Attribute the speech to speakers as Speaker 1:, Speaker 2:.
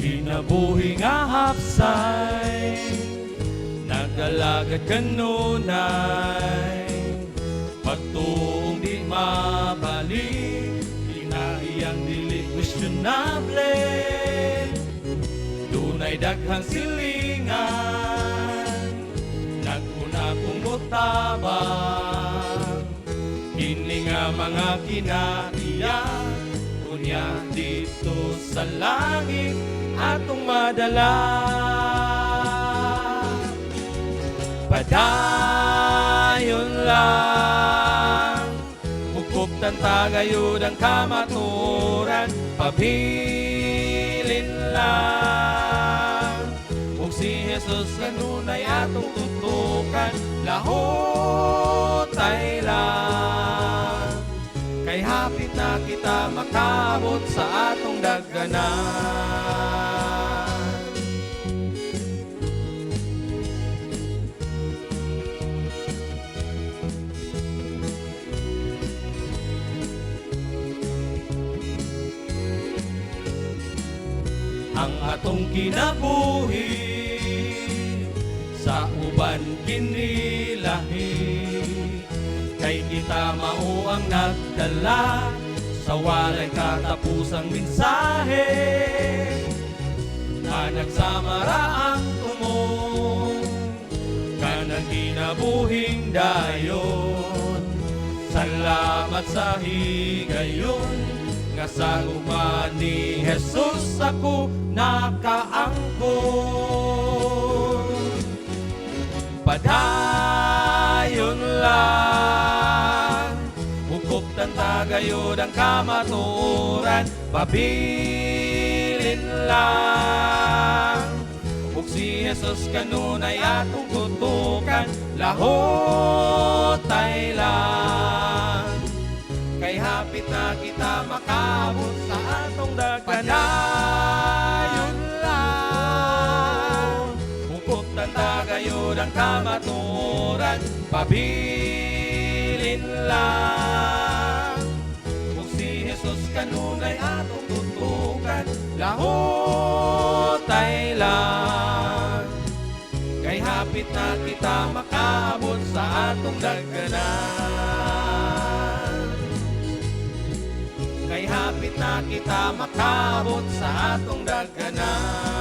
Speaker 1: Kinabuhi nga hapsay, nagdalagad kanunay, pagtuong di mabalik, inahiyang dili questionable. Dunay daghang silingan, naguna kong mutabang, kini nga mga kinaiyak, kunya dito sa langit atong madala. Padayon lang, hukuptan tagayod ang kamaturan, pabilin lang. Ug si Jesus kanunay atong tutukan, lahotay lang. Kay hapit na kita makabot sa atong dagganan. Ang atong kinabuhi sa uban kinilahi, kay kita mao ang nagdala sa walay katapusang mensahe, na nagsamara ang tumong kanang kinabuhing dayon. Salamat sa higayon nga sa gugma ni Jesus ako nakaangkon. Padayon lang, hukuptan tagayod ang kamaturan, pabilin lang. Ug si Jesus kanunay atong tutukan, lahotay lang. Kay hapit na kita makabot sa atong dagganan. Padayon lang, hukuptan tagayod ang kamaturan, pabilin lang. Ug si Jesus kanunay atong tutukan, lahotay lang. Kay hapit na kita makabot sa atong dagganan. Kay hapit na kita makabot sa atong dagganan.